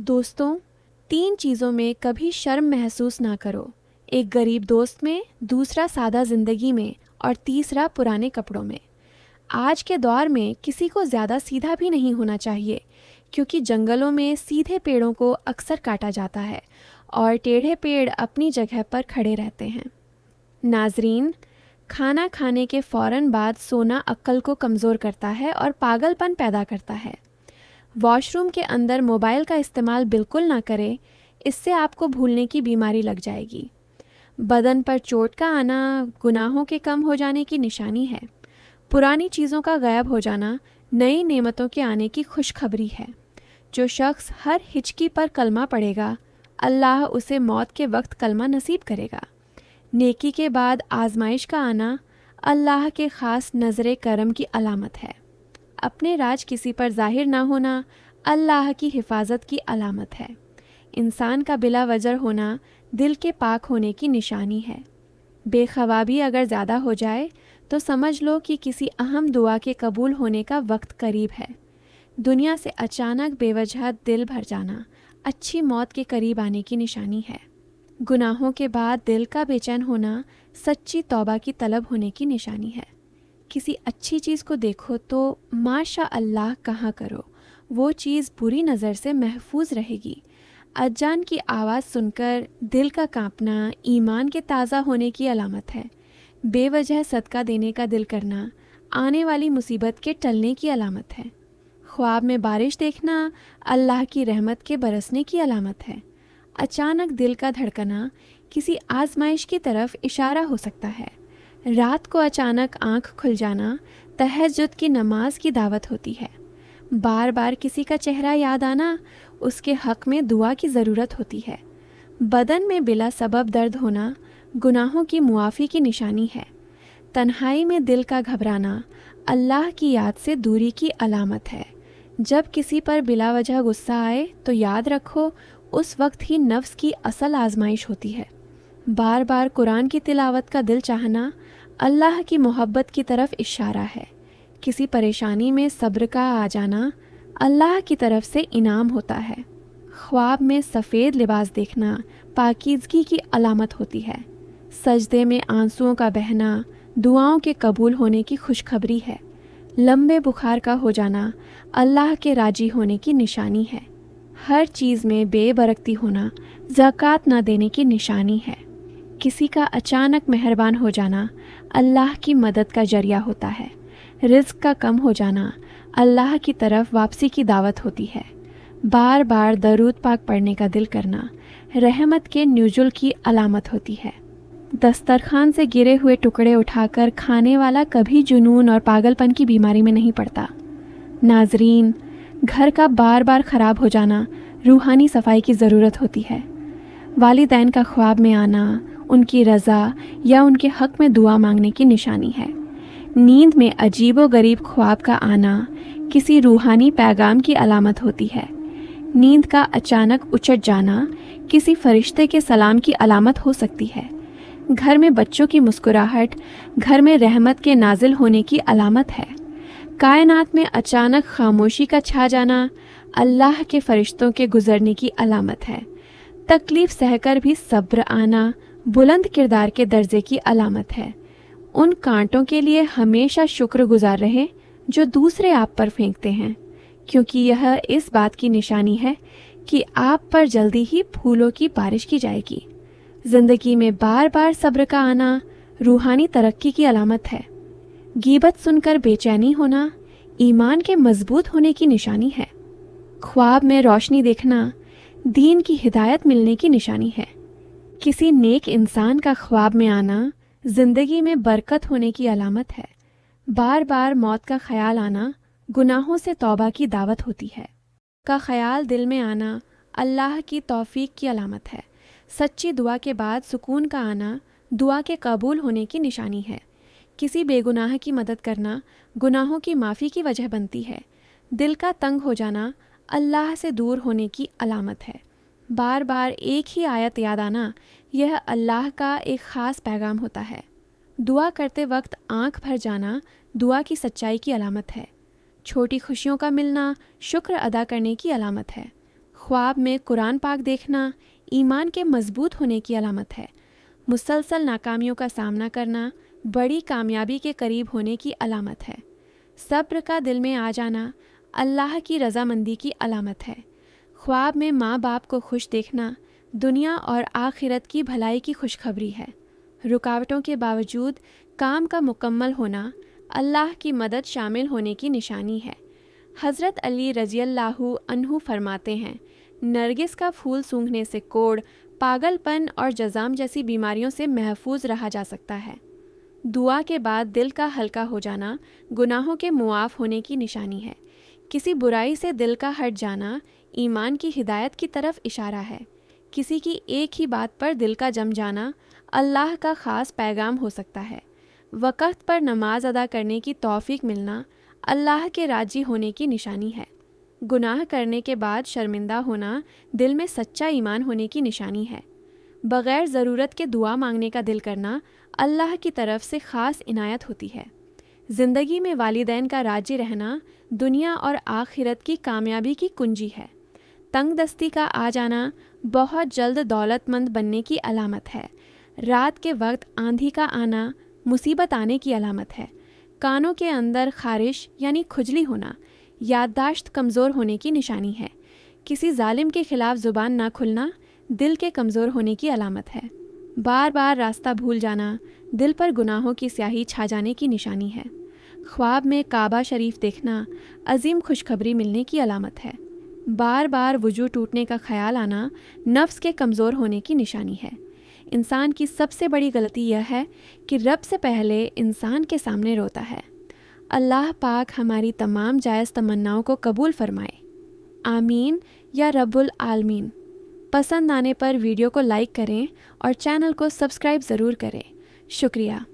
دوستوں، 3 چیزوں میں کبھی شرم محسوس نہ کرو۔ ایک غریب دوست میں، دوسرا سادہ زندگی میں، اور تیسرا پرانے کپڑوں میں۔ آج کے دور میں کسی کو زیادہ سیدھا بھی نہیں ہونا چاہیے، کیونکہ جنگلوں میں سیدھے پیڑوں کو اکثر کاٹا جاتا ہے اور ٹیڑھے پیڑ اپنی جگہ پر کھڑے رہتے ہیں۔ ناظرین، کھانا کھانے کے فوراً بعد سونا عقل کو کمزور کرتا ہے اور پاگل پن پیدا کرتا ہے۔ واش روم کے اندر موبائل کا استعمال بالکل نہ کریں، اس سے آپ کو بھولنے کی بیماری لگ جائے گی۔ بدن پر چوٹ کا آنا گناہوں کے کم ہو جانے کی نشانی ہے۔ پرانی چیزوں کا غائب ہو جانا نئی نعمتوں کے آنے کی خوشخبری ہے۔ جو شخص ہر ہچکی پر کلمہ پڑھے گا، اللہ اسے موت کے وقت کلمہ نصیب کرے گا۔ نیکی کے بعد آزمائش کا آنا اللہ کے خاص نظر کرم کی علامت ہے۔ اپنے راز کسی پر ظاہر نہ ہونا اللہ کی حفاظت کی علامت ہے۔ انسان کا بلا وجہ ہونا دل کے پاک ہونے کی نشانی ہے۔ بے خوابی اگر زیادہ ہو جائے تو سمجھ لو کہ کسی اہم دعا کے قبول ہونے کا وقت قریب ہے۔ دنیا سے اچانک بے وجہ دل بھر جانا اچھی موت کے قریب آنے کی نشانی ہے۔ گناہوں کے بعد دل کا بے چین ہونا سچی توبہ کی طلب ہونے کی نشانی ہے۔ کسی اچھی چیز کو دیکھو تو ماشاء اللہ کہا کرو، وہ چیز بری نظر سے محفوظ رہے گی۔ اجان کی آواز سن کر دل کا کانپنا ایمان کے تازہ ہونے کی علامت ہے۔ بے وجہ صدقہ دینے کا دل کرنا آنے والی مصیبت کے ٹلنے کی علامت ہے۔ خواب میں بارش دیکھنا اللہ کی رحمت کے برسنے کی علامت ہے۔ اچانک دل کا دھڑکنا کسی آزمائش کی طرف اشارہ ہو سکتا ہے۔ رات کو اچانک آنکھ کھل جانا تہجد کی نماز کی دعوت ہوتی ہے۔ بار بار کسی کا چہرہ یاد آنا اس کے حق میں دعا کی ضرورت ہوتی ہے۔ بدن میں بلا سبب درد ہونا گناہوں کی معافی کی نشانی ہے۔ تنہائی میں دل کا گھبرانا اللہ کی یاد سے دوری کی علامت ہے۔ جب کسی پر بلا وجہ غصہ آئے تو یاد رکھو اس وقت ہی نفس کی اصل آزمائش ہوتی ہے۔ بار بار قرآن کی تلاوت کا دل چاہنا اللہ کی محبت کی طرف اشارہ ہے۔ کسی پریشانی میں صبر کا آ جانا اللہ کی طرف سے انعام ہوتا ہے۔ خواب میں سفید لباس دیکھنا پاکیزگی کی علامت ہوتی ہے۔ سجدے میں آنسوؤں کا بہنا دعاؤں کے قبول ہونے کی خوشخبری ہے۔ لمبے بخار کا ہو جانا اللہ کے راضی ہونے کی نشانی ہے۔ ہر چیز میں بے برکتی ہونا زکوٰۃ نہ دینے کی نشانی ہے۔ کسی کا اچانک مہربان ہو جانا اللہ کی مدد کا ذریعہ ہوتا ہے۔ رزق کا کم ہو جانا اللہ کی طرف واپسی کی دعوت ہوتی ہے۔ بار بار درود پاک پڑھنے کا دل کرنا رحمت کے نزول کی علامت ہوتی ہے۔ دسترخوان سے گرے ہوئے ٹکڑے اٹھا کر کھانے والا کبھی جنون اور پاگل پن کی بیماری میں نہیں پڑتا۔ ناظرین، گھر کا بار بار خراب ہو جانا روحانی صفائی کی ضرورت ہوتی ہے۔ والدین کا خواب میں آنا ان کی رضا یا ان کے حق میں دعا مانگنے کی نشانی ہے۔ نیند میں عجیب و غریب خواب کا آنا کسی روحانی پیغام کی علامت ہوتی ہے۔ نیند کا اچانک اچٹ جانا کسی فرشتے کے سلام کی علامت ہو سکتی ہے۔ گھر میں بچوں کی مسکراہٹ گھر میں رحمت کے نازل ہونے کی علامت ہے۔ کائنات میں اچانک خاموشی کا چھا جانا اللہ کے فرشتوں کے گزرنے کی علامت ہے۔ تکلیف سہ کر بھی صبر آنا بلند کردار کے درجے کی علامت ہے۔ ان کانٹوں کے لیے ہمیشہ شکر گزار رہیں جو دوسرے آپ پر پھینکتے ہیں، کیونکہ یہ اس بات کی نشانی ہے کہ آپ پر جلدی ہی پھولوں کی بارش کی جائے گی۔ زندگی میں بار بار صبر کا آنا روحانی ترقی کی علامت ہے۔ غیبت سن کر بے چینی ہونا ایمان کے مضبوط ہونے کی نشانی ہے۔ خواب میں روشنی دیکھنا دین کی ہدایت ملنے کی نشانی ہے۔ کسی نیک انسان کا خواب میں آنا زندگی میں برکت ہونے کی علامت ہے۔ بار بار موت کا خیال آنا گناہوں سے توبہ کی دعوت ہوتی ہے۔ کا خیال دل میں آنا اللہ کی توفیق کی علامت ہے۔ سچی دعا کے بعد سکون کا آنا دعا کے قبول ہونے کی نشانی ہے۔ کسی بے گناہ کی مدد کرنا گناہوں کی معافی کی وجہ بنتی ہے۔ دل کا تنگ ہو جانا اللہ سے دور ہونے کی علامت ہے۔ بار بار ایک ہی آیت یاد آنا یہ اللہ کا ایک خاص پیغام ہوتا ہے۔ دعا کرتے وقت آنکھ بھر جانا دعا کی سچائی کی علامت ہے۔ چھوٹی خوشیوں کا ملنا شکر ادا کرنے کی علامت ہے۔ خواب میں قرآن پاک دیکھنا ایمان کے مضبوط ہونے کی علامت ہے۔ مسلسل ناکامیوں کا سامنا کرنا بڑی کامیابی کے قریب ہونے کی علامت ہے۔ صبر کا دل میں آ جانا اللہ کی رضامندی کی علامت ہے۔ خواب میں ماں باپ کو خوش دیکھنا دنیا اور آخرت کی بھلائی کی خوشخبری ہے۔ رکاوٹوں کے باوجود کام کا مکمل ہونا اللہ کی مدد شامل ہونے کی نشانی ہے۔ حضرت علی رضی اللہ عنہ فرماتے ہیں، نرگس کا پھول سونگھنے سے کوڑ، پاگل پن اور جزام جیسی بیماریوں سے محفوظ رہا جا سکتا ہے۔ دعا کے بعد دل کا ہلکا ہو جانا گناہوں کے معاف ہونے کی نشانی ہے۔ کسی برائی سے دل کا ہٹ جانا ایمان کی ہدایت کی طرف اشارہ ہے۔ کسی کی ایک ہی بات پر دل کا جم جانا اللہ کا خاص پیغام ہو سکتا ہے۔ وقت پر نماز ادا کرنے کی توفیق ملنا اللہ کے راضی ہونے کی نشانی ہے۔ گناہ کرنے کے بعد شرمندہ ہونا دل میں سچا ایمان ہونے کی نشانی ہے۔ بغیر ضرورت کے دعا مانگنے کا دل کرنا اللہ کی طرف سے خاص عنایت ہوتی ہے۔ زندگی میں والدین کا راضی رہنا دنیا اور آخرت کی کامیابی کی کنجی ہے۔ تنگ دستی کا آ جانا بہت جلد دولت مند بننے کی علامت ہے۔ رات کے وقت آندھی کا آنا مصیبت آنے کی علامت ہے۔ کانوں کے اندر خارش یعنی کھجلی ہونا یادداشت کمزور ہونے کی نشانی ہے۔ کسی ظالم کے خلاف زبان نہ کھلنا دل کے کمزور ہونے کی علامت ہے۔ بار بار راستہ بھول جانا دل پر گناہوں کی سیاہی چھا جانے کی نشانی ہے۔ خواب میں کعبہ شریف دیکھنا عظیم خوشخبری ملنے کی علامت ہے۔ بار بار وضو ٹوٹنے کا خیال آنا نفس کے کمزور ہونے کی نشانی ہے۔ انسان کی سب سے بڑی غلطی یہ ہے کہ رب سے پہلے انسان کے سامنے روتا ہے۔ اللہ پاک ہماری تمام جائز تمناؤں کو قبول فرمائے، آمین یا رب العالمین۔ پسند آنے پر ویڈیو کو لائک کریں اور چینل کو سبسکرائب ضرور کریں۔ شکریہ۔